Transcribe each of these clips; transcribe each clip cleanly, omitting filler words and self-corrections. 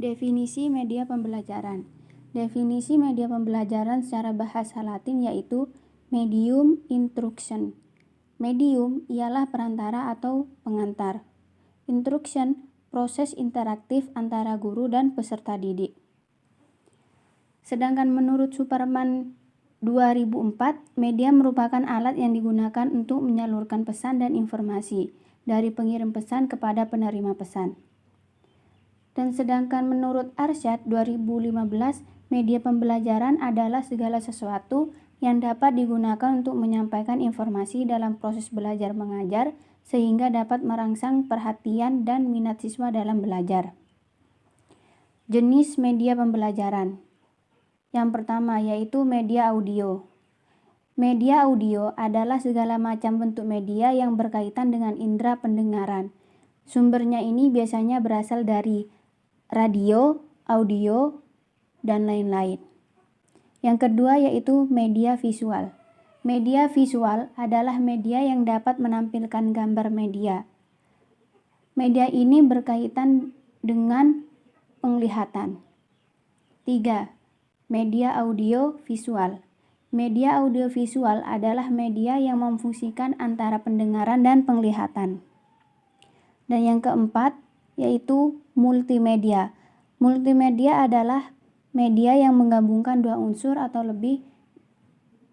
Definisi media pembelajaran. Definisi media pembelajaran secara bahasa Latin yaitu medium instruction. Medium ialah perantara atau pengantar. Instruction, proses interaktif antara guru dan peserta didik. Sedangkan menurut Superman 2004, media merupakan alat yang digunakan untuk menyalurkan pesan dan informasi dari pengirim pesan kepada penerima pesan. Dan sedangkan menurut Arsyad 2015, media pembelajaran adalah segala sesuatu yang dapat digunakan untuk menyampaikan informasi dalam proses belajar mengajar sehingga dapat merangsang perhatian dan minat siswa dalam belajar. Jenis media pembelajaran. Yang pertama yaitu media audio. Media audio adalah segala macam bentuk media yang berkaitan dengan indera pendengaran. Sumbernya ini biasanya berasal dari radio, audio, dan lain-lain. Yang kedua yaitu media visual. Media visual adalah media yang dapat menampilkan gambar media. Media ini berkaitan dengan penglihatan. 3. Media audio visual. Media audio visual adalah media yang memfungsikan antara pendengaran dan penglihatan. Dan yang keempat yaitu multimedia. Multimedia adalah media yang menggabungkan dua unsur atau lebih.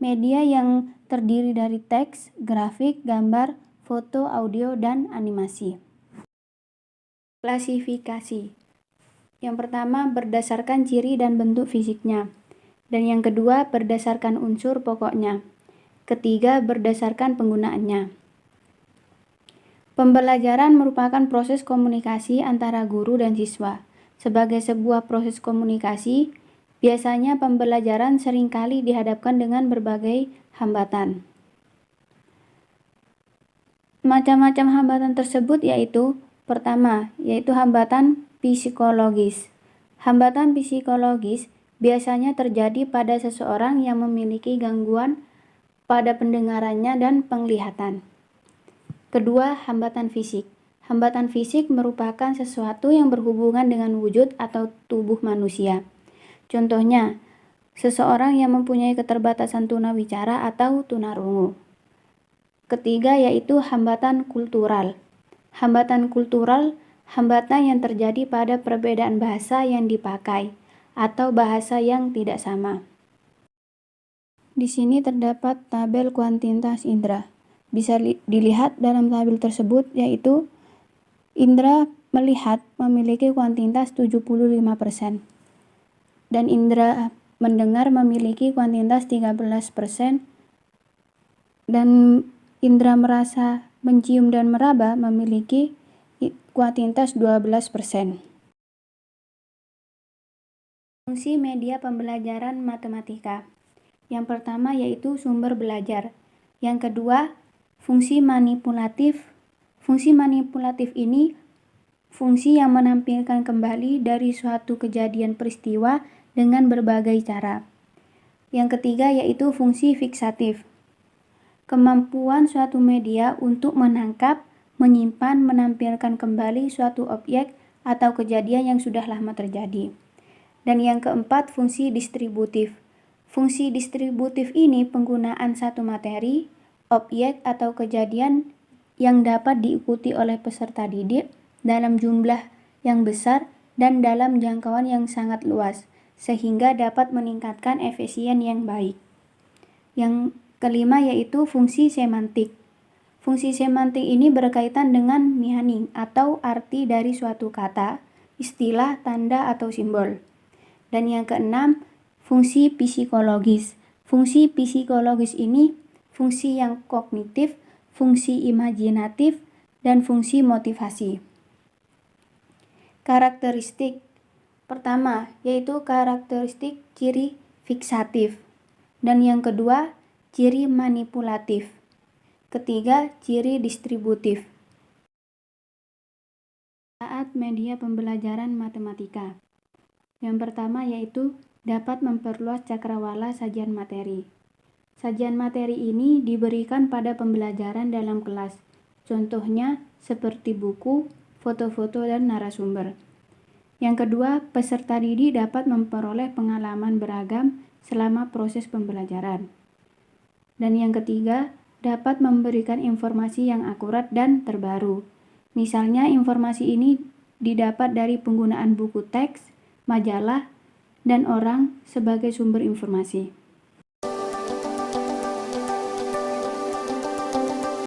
Media yang terdiri dari teks, grafik, gambar, foto, audio, dan animasi. Klasifikasi. Yang pertama berdasarkan ciri dan bentuk fisiknya. Dan yang kedua berdasarkan unsur pokoknya. Ketiga berdasarkan penggunaannya. Pembelajaran merupakan proses komunikasi antara guru dan siswa. Sebagai sebuah proses komunikasi, biasanya pembelajaran seringkali dihadapkan dengan berbagai hambatan. Macam-macam hambatan tersebut yaitu pertama, yaitu hambatan psikologis. Hambatan psikologis biasanya terjadi pada seseorang yang memiliki gangguan pada pendengarannya dan penglihatan. Kedua, hambatan fisik. Hambatan fisik merupakan sesuatu yang berhubungan dengan wujud atau tubuh manusia. Contohnya, seseorang yang mempunyai keterbatasan tunawicara atau tunarungu. Ketiga, yaitu hambatan kultural. Hambatan kultural, hambatan yang terjadi pada perbedaan bahasa yang dipakai atau bahasa yang tidak sama. Di sini terdapat tabel kuantitas indera. Bisa dilihat dalam tabel tersebut yaitu indera melihat memiliki kuantitas 75% dan indera mendengar memiliki kuantitas 13% dan indera merasa, mencium dan meraba memiliki kuantitas 12%. Fungsi media pembelajaran matematika. Yang pertama yaitu sumber belajar. Yang kedua fungsi manipulatif. Fungsi manipulatif ini fungsi yang menampilkan kembali dari suatu kejadian peristiwa dengan berbagai cara. Yang ketiga yaitu fungsi fiksatif. Kemampuan suatu media untuk menangkap, menyimpan, menampilkan kembali suatu objek atau kejadian yang sudah lama terjadi. Dan yang keempat fungsi distributif. Fungsi distributif ini penggunaan satu materi, objek atau kejadian yang dapat diikuti oleh peserta didik dalam jumlah yang besar dan dalam jangkauan yang sangat luas, sehingga dapat meningkatkan efisien yang baik. Yang kelima yaitu fungsi semantik. Fungsi semantik ini berkaitan dengan meaning atau arti dari suatu kata, istilah, tanda, atau simbol. Dan yang keenam, fungsi psikologis. Fungsi psikologis ini fungsi yang kognitif, fungsi imajinatif, dan fungsi motivasi. Karakteristik pertama yaitu karakteristik ciri fiksatif, dan yang kedua ciri manipulatif, ketiga ciri distributif. Manfaat media pembelajaran matematika. Yang pertama yaitu dapat memperluas cakrawala sajian materi. Sajian materi ini diberikan pada pembelajaran dalam kelas. Contohnya seperti buku, foto-foto, dan narasumber. Yang kedua, peserta didik dapat memperoleh pengalaman beragam selama proses pembelajaran. Dan yang ketiga, dapat memberikan informasi yang akurat dan terbaru. Misalnya, informasi ini didapat dari penggunaan buku teks, majalah, dan orang sebagai sumber informasi.